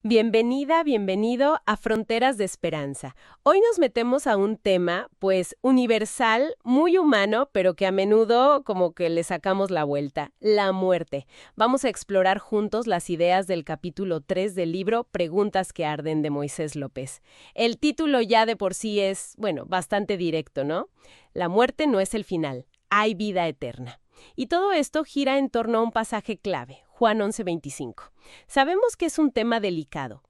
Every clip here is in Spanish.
Bienvenida, bienvenido a Fronteras de Esperanza. Hoy nos metemos a un tema, pues, universal, muy humano, pero que a menudo como que le sacamos la vuelta, la muerte. Vamos a explorar juntos las ideas del capítulo 3 del libro Preguntas que arden de Moisés López. El título ya de por sí es, bueno, bastante directo, ¿no? La muerte no es el final, hay vida eterna. Y todo esto gira en torno a un pasaje clave, Juan 11:25. Sabemos que es un tema delicado,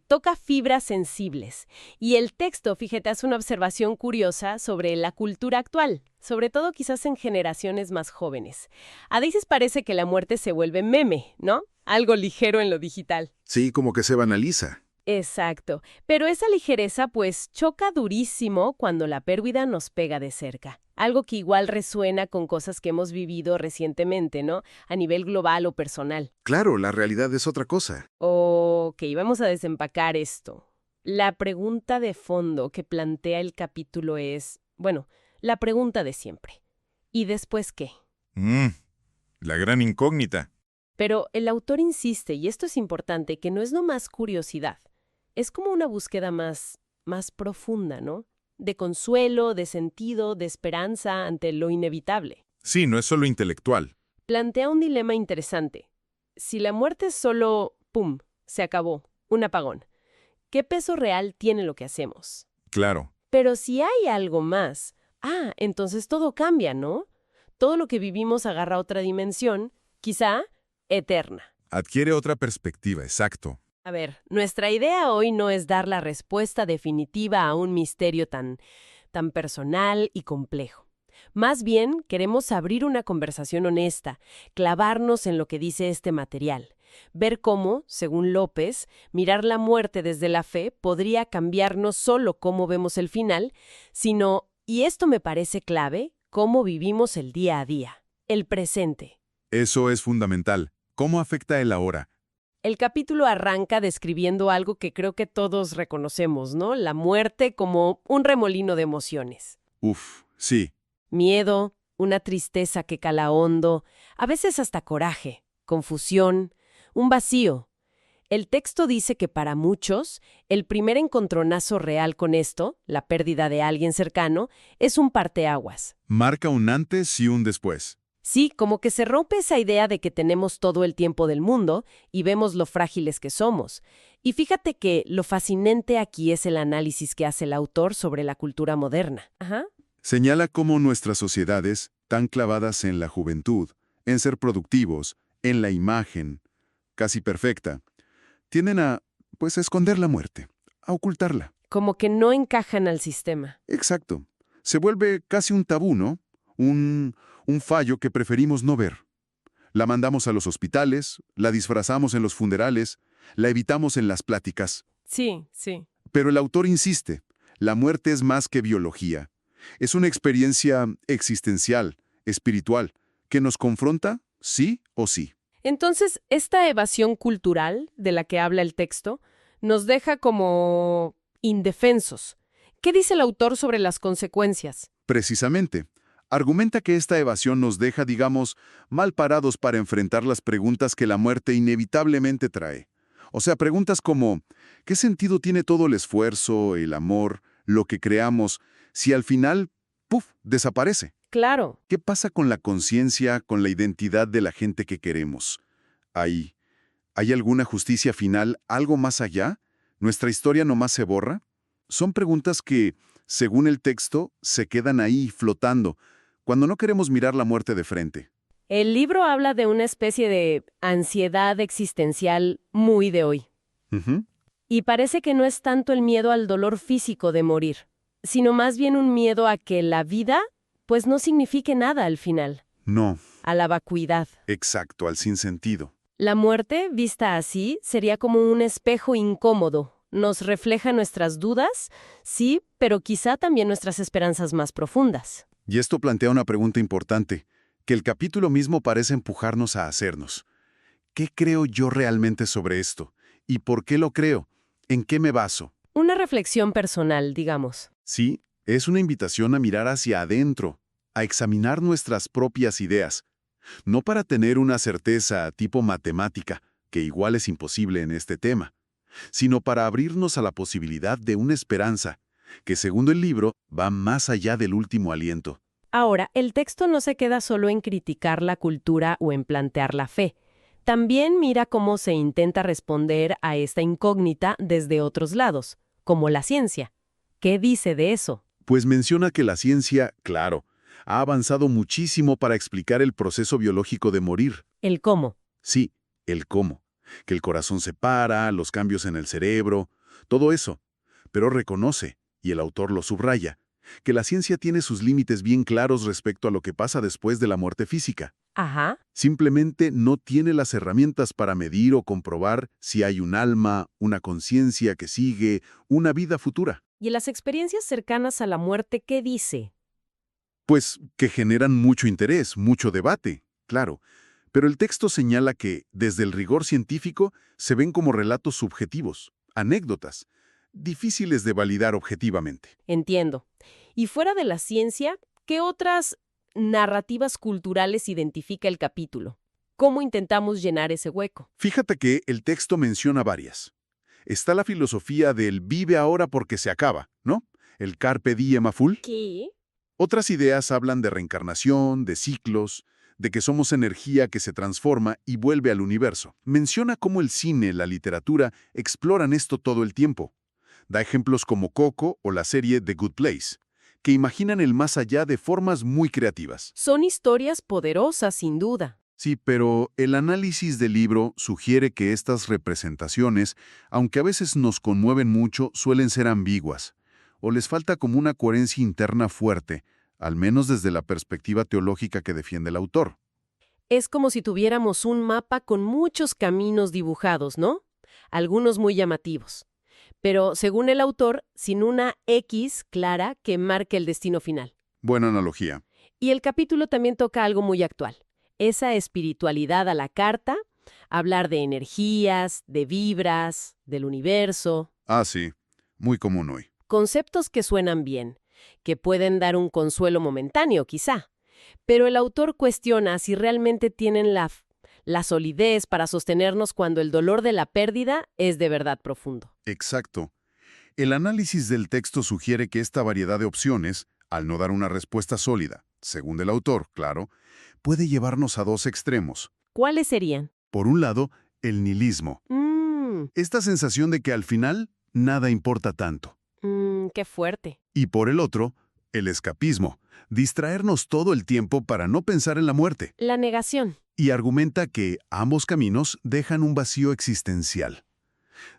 toca fibras sensibles. Y el texto, fíjate, hace una observación curiosa sobre la cultura actual, sobre todo quizás en generaciones más jóvenes. A veces parece que la muerte se vuelve meme, ¿no? Algo ligero en lo digital. Sí, como que se banaliza. Exacto, pero esa ligereza pues choca durísimo cuando la pérdida nos pega de cerca. Algo que igual resuena con cosas que hemos vivido recientemente, ¿no? A nivel global o personal. Claro, la realidad es otra cosa. Ok, vamos a desempacar esto. La pregunta de fondo que plantea el capítulo es, bueno, la pregunta de siempre. ¿Y después qué? La gran incógnita. Pero el autor insiste, y esto es importante, que no es nomás curiosidad. Es como una búsqueda más profunda, ¿no? De consuelo, de sentido, de esperanza ante lo inevitable. Sí, no es solo intelectual. Plantea un dilema interesante. Si la muerte es solo, ¡pum!, se acabó, un apagón, ¿qué peso real tiene lo que hacemos? Claro. Pero si hay algo más, entonces todo cambia, ¿no? Todo lo que vivimos agarra otra dimensión, quizá eterna. Adquiere otra perspectiva, exacto. A ver, nuestra idea hoy no es dar la respuesta definitiva a un misterio tan personal y complejo. Más bien, queremos abrir una conversación honesta, clavarnos en lo que dice este material, ver cómo, según López, mirar la muerte desde la fe podría cambiar no solo cómo vemos el final, sino, y esto me parece clave, cómo vivimos el día a día, el presente. Eso es fundamental. ¿Cómo afecta el ahora? El capítulo arranca describiendo algo que creo que todos reconocemos, ¿no? La muerte como un remolino de emociones. Sí. Miedo, una tristeza que cala hondo, a veces hasta coraje, confusión, un vacío. El texto dice que para muchos, el primer encontronazo real con esto, la pérdida de alguien cercano, es un parteaguas. Marca un antes y un después. Sí, como que se rompe esa idea de que tenemos todo el tiempo del mundo y vemos lo frágiles que somos. Y fíjate que lo fascinante aquí es el análisis que hace el autor sobre la cultura moderna. Señala cómo nuestras sociedades, tan clavadas en la juventud, en ser productivos, en la imagen, casi perfecta, tienden a esconder la muerte, a ocultarla. Como que no encajan al sistema. Exacto. Se vuelve casi un tabú, ¿no? Un fallo que preferimos no ver. La mandamos a los hospitales, la disfrazamos en los funerales, la evitamos en las pláticas. Sí, sí. Pero el autor insiste, la muerte es más que biología. Es una experiencia existencial, espiritual, que nos confronta sí o sí. Entonces, esta evasión cultural de la que habla el texto nos deja como indefensos. ¿Qué dice el autor sobre las consecuencias? Precisamente, argumenta que esta evasión nos deja, digamos, mal parados para enfrentar las preguntas que la muerte inevitablemente trae. O sea, preguntas como, ¿qué sentido tiene todo el esfuerzo, el amor, lo que creamos, si al final, desaparece? Claro. ¿Qué pasa con la conciencia, con la identidad de la gente que queremos? ¿Hay alguna justicia final, algo más allá? ¿Nuestra historia nomás se borra? Son preguntas que, según el texto, se quedan ahí flotando, cuando no queremos mirar la muerte de frente. El libro habla de una especie de ansiedad existencial muy de hoy. Y parece que no es tanto el miedo al dolor físico de morir, sino más bien un miedo a que la vida, pues no signifique nada al final. No. A la vacuidad. Exacto, al sinsentido. La muerte, vista así, sería como un espejo incómodo. Nos refleja nuestras dudas, sí, pero quizá también nuestras esperanzas más profundas. Y esto plantea una pregunta importante, que el capítulo mismo parece empujarnos a hacernos. ¿Qué creo yo realmente sobre esto? ¿Y por qué lo creo? ¿En qué me baso? Una reflexión personal, digamos. Sí, es una invitación a mirar hacia adentro, a examinar nuestras propias ideas. No para tener una certeza tipo matemática, que igual es imposible en este tema, sino para abrirnos a la posibilidad de una esperanza, que según el libro va más allá del último aliento. Ahora, el texto no se queda solo en criticar la cultura o en plantear la fe. También mira cómo se intenta responder a esta incógnita desde otros lados, como la ciencia. ¿Qué dice de eso? Pues menciona que la ciencia, claro, ha avanzado muchísimo para explicar el proceso biológico de morir. El cómo. Sí, el cómo. Que el corazón se para, los cambios en el cerebro, todo eso. Pero reconoce, y el autor lo subraya, que la ciencia tiene sus límites bien claros respecto a lo que pasa después de la muerte física. Ajá. Simplemente no tiene las herramientas para medir o comprobar si hay un alma, una conciencia que sigue, una vida futura. ¿Y en las experiencias cercanas a la muerte qué dice? Pues que generan mucho interés, mucho debate, claro. Pero el texto señala que, desde el rigor científico, se ven como relatos subjetivos, anécdotas, difíciles de validar objetivamente. Entiendo. Y fuera de la ciencia, ¿qué otras narrativas culturales identifica el capítulo? ¿Cómo intentamos llenar ese hueco? Fíjate que el texto menciona varias. Está la filosofía del vive ahora porque se acaba, ¿no? El carpe diem a full. ¿Qué? Otras ideas hablan de reencarnación, de ciclos, de que somos energía que se transforma y vuelve al universo. Menciona cómo el cine, la literatura, exploran esto todo el tiempo. Da ejemplos como Coco o la serie The Good Place, que imaginan el más allá de formas muy creativas. Son historias poderosas, sin duda. Sí, pero el análisis del libro sugiere que estas representaciones, aunque a veces nos conmueven mucho, suelen ser ambiguas, o les falta como una coherencia interna fuerte, al menos desde la perspectiva teológica que defiende el autor. Es como si tuviéramos un mapa con muchos caminos dibujados, ¿no? Algunos muy llamativos. Pero, según el autor, sin una X clara que marque el destino final. Buena analogía. Y el capítulo también toca algo muy actual. Esa espiritualidad a la carta, hablar de energías, de vibras, del universo. Ah, sí, muy común hoy. Conceptos que suenan bien, que pueden dar un consuelo momentáneo, quizá. Pero el autor cuestiona si realmente tienen la solidez para sostenernos cuando el dolor de la pérdida es de verdad profundo. Exacto. El análisis del texto sugiere que esta variedad de opciones, al no dar una respuesta sólida, según el autor, claro, puede llevarnos a dos extremos. ¿Cuáles serían? Por un lado, el nihilismo. Esta sensación de que al final nada importa tanto. Qué fuerte. Y por el otro, el escapismo. Distraernos todo el tiempo para no pensar en la muerte. La negación. Y argumenta que ambos caminos dejan un vacío existencial.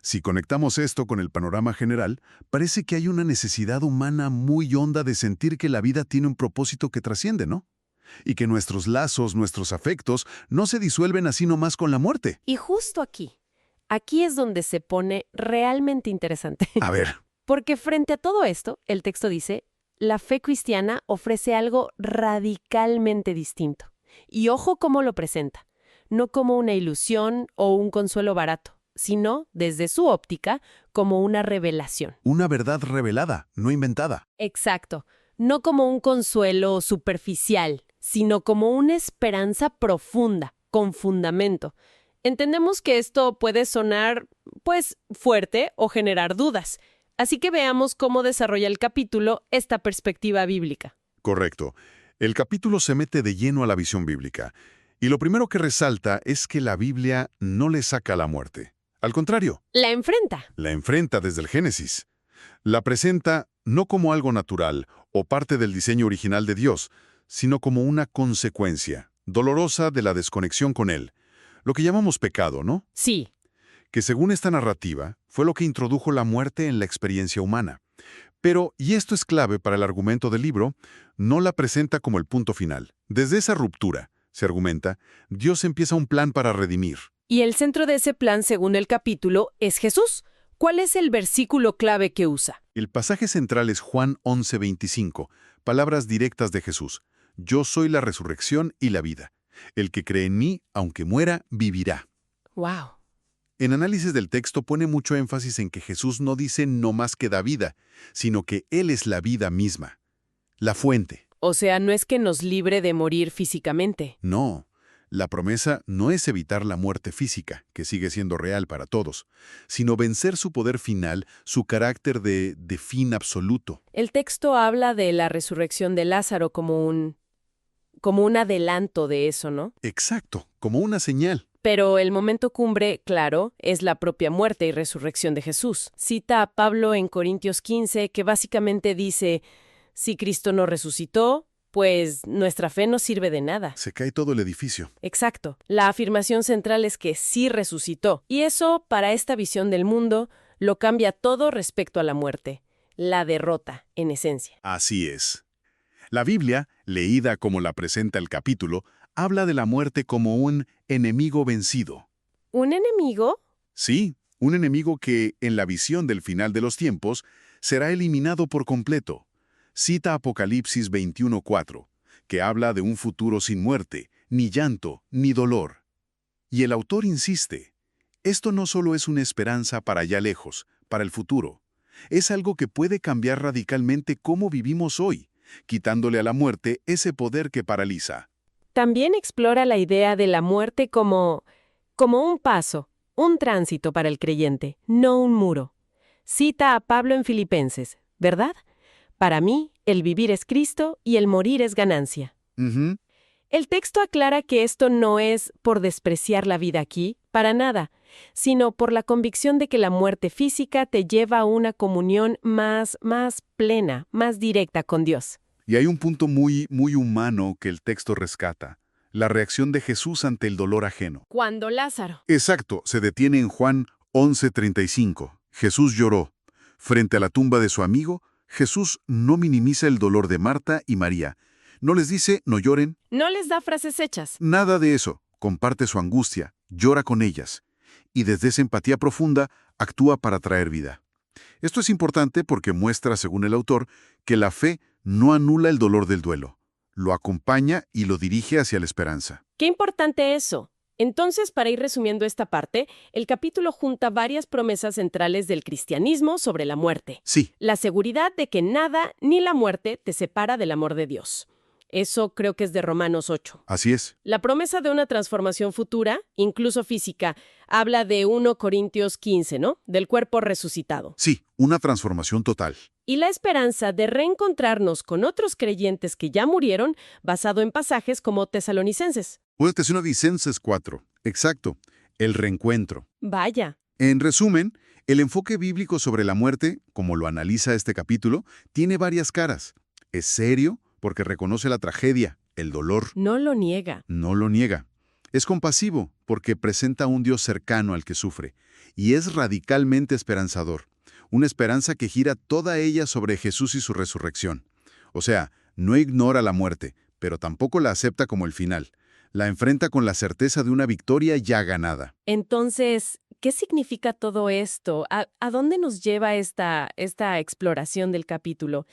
Si conectamos esto con el panorama general, parece que hay una necesidad humana muy honda de sentir que la vida tiene un propósito que trasciende, ¿no? Y que nuestros lazos, nuestros afectos, no se disuelven así nomás con la muerte. Y justo aquí es donde se pone realmente interesante. A ver, Porque frente a todo esto, el texto dice, la fe cristiana ofrece algo radicalmente distinto. Y ojo cómo lo presenta, no como una ilusión o un consuelo barato, sino, desde su óptica, como una revelación. una verdad revelada, no inventada. Exacto, no como un consuelo superficial, sino como una esperanza profunda, con fundamento. Entendemos que esto puede sonar, pues, fuerte o generar dudas. Así que veamos cómo desarrolla el capítulo esta perspectiva bíblica. Correcto. El capítulo se mete de lleno a la visión bíblica. Y lo primero que resalta es que la Biblia no le saca la muerte. Al contrario, La enfrenta. la enfrenta desde el Génesis. La presenta no como algo natural o parte del diseño original de Dios, sino como una consecuencia dolorosa de la desconexión con Él. Lo que llamamos pecado, ¿no? Sí, Que según esta narrativa, fue lo que introdujo la muerte en la experiencia humana. Pero, y esto es clave para el argumento del libro, no la presenta como el punto final. Desde esa ruptura, se argumenta, Dios empieza un plan para redimir. y el centro de ese plan, según el capítulo, es Jesús. ¿Cuál es el versículo clave que usa? El pasaje central es Juan 11:25, palabras directas de Jesús. Yo soy la resurrección y la vida. El que cree en mí, aunque muera, vivirá. ¡Wow! En análisis del texto pone mucho énfasis en que Jesús no dice no más que da vida, sino que Él es la vida misma, la fuente. O sea, no es que nos libre de morir físicamente. No, La promesa no es evitar la muerte física, que sigue siendo real para todos, sino vencer su poder final, su carácter de fin absoluto. El texto habla de la resurrección de Lázaro como un adelanto de eso, ¿no? Exacto, como una señal. Pero el momento cumbre, claro, es la propia muerte y resurrección de Jesús. Cita a Pablo en Corintios 15, que básicamente dice, si Cristo no resucitó, pues nuestra fe no sirve de nada. Se cae todo el edificio. Exacto. La afirmación central es que sí resucitó. Y eso, para esta visión del mundo, lo cambia todo respecto a la muerte. La derrota, en esencia. Así es. La Biblia, leída como la presenta el capítulo, habla de la muerte como un enemigo vencido. ¿Un enemigo? Sí, un enemigo que, en la visión del final de los tiempos, será eliminado por completo. Cita Apocalipsis 21:4, que habla de un futuro sin muerte, ni llanto, ni dolor. Y el autor insiste, esto no solo es una esperanza para allá lejos, para el futuro. Es algo que puede cambiar radicalmente cómo vivimos hoy, quitándole a la muerte ese poder que paraliza. También explora la idea de la muerte como un paso, un tránsito para el creyente, no un muro. Cita a Pablo en Filipenses, ¿verdad? Para mí, el vivir es Cristo y el morir es ganancia. Ujú. El texto aclara que esto no es por despreciar la vida aquí, para nada, sino por la convicción de que la muerte física te lleva a una comunión más plena, más directa con Dios. Y hay un punto muy humano que el texto rescata, la reacción de Jesús ante el dolor ajeno. Cuando Lázaro. Exacto, se detiene en Juan 11:35. Jesús lloró. Frente a la tumba de su amigo, Jesús no minimiza el dolor de Marta y María. No les dice, no lloren, No les da frases hechas. nada de eso. Comparte su angustia, llora con ellas. Y desde esa empatía profunda, actúa para traer vida. Esto es importante porque muestra, según el autor, que la fe no anula el dolor del duelo. Lo acompaña y lo dirige hacia la esperanza. Qué importante eso. Entonces, para ir resumiendo esta parte, el capítulo junta varias promesas centrales del cristianismo sobre la muerte. Sí, La seguridad de que nada ni la muerte te separa del amor de Dios. Eso creo que es de Romanos 8. así es. La promesa de una transformación futura, incluso física, habla de 1 Corintios 15, ¿no? Del cuerpo resucitado. Sí, una transformación total. Y la esperanza de reencontrarnos con otros creyentes que ya murieron, basado en pasajes como Tesalonicenses. Tesalonicenses 4. Exacto, el reencuentro. Vaya. En resumen, el enfoque bíblico sobre la muerte, como lo analiza este capítulo, tiene varias caras. Es serio porque reconoce la tragedia, el dolor, No lo niega. no lo niega. Es compasivo porque presenta a un Dios cercano al que sufre. Y es radicalmente esperanzador. Una esperanza que gira toda ella sobre Jesús y su resurrección. O sea, no ignora la muerte, pero tampoco la acepta como el final. La enfrenta con la certeza de una victoria ya ganada. Entonces, ¿qué significa todo esto? ¿A dónde nos lleva esta exploración del capítulo?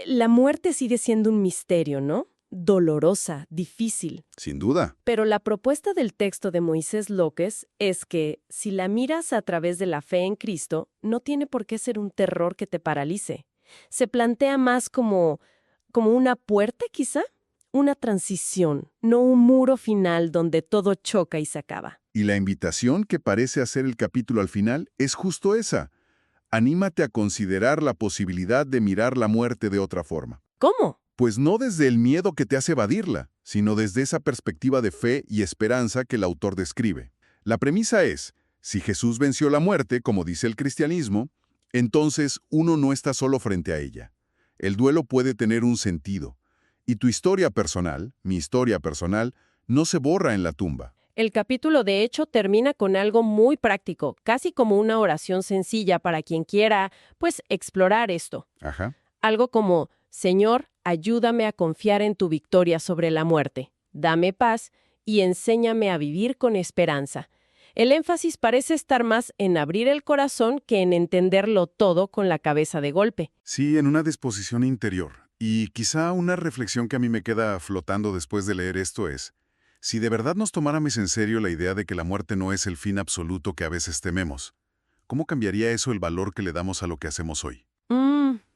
La muerte sigue siendo un misterio, ¿no? Dolorosa, difícil. Sin duda. Pero la propuesta del texto de Moisés López es que, si la miras a través de la fe en Cristo, no tiene por qué ser un terror que te paralice. Se plantea más como una puerta, quizá, una transición, no un muro final donde todo choca y se acaba. Y la invitación que parece hacer el capítulo al final es justo esa. Anímate a considerar la posibilidad de mirar la muerte de otra forma. ¿Cómo? Pues no desde el miedo que te hace evadirla, sino desde esa perspectiva de fe y esperanza que el autor describe. La premisa es, si Jesús venció la muerte, como dice el cristianismo, entonces uno no está solo frente a ella. El duelo puede tener un sentido. Y tu historia personal, mi historia personal, no se borra en la tumba. El capítulo, de hecho, termina con algo muy práctico, casi como una oración sencilla para quien quiera, pues, explorar esto. Ajá. Algo como, Señor, ayúdame a confiar en tu victoria sobre la muerte. Dame paz y enséñame a vivir con esperanza. El énfasis parece estar más en abrir el corazón que en entenderlo todo con la cabeza de golpe. Sí, en una disposición interior. Y quizá una reflexión que a mí me queda flotando después de leer esto es, si de verdad nos tomáramos en serio la idea de que la muerte no es el fin absoluto que a veces tememos, ¿cómo cambiaría eso el valor que le damos a lo que hacemos hoy?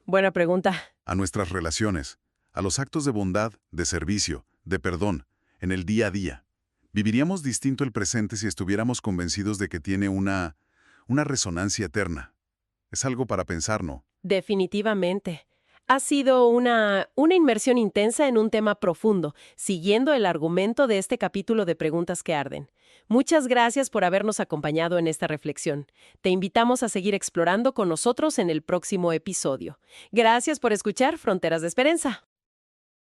Buena pregunta. A nuestras relaciones, a los actos de bondad, de servicio, de perdón, en el día a día. Viviríamos distinto el presente si estuviéramos convencidos de que tiene una resonancia eterna. Es algo para pensar, ¿no? Definitivamente. Ha sido una inmersión intensa en un tema profundo, siguiendo el argumento de este capítulo de Preguntas que Arden. Muchas gracias por habernos acompañado en esta reflexión. Te invitamos a seguir explorando con nosotros en el próximo episodio. Gracias por escuchar Fronteras de Esperanza.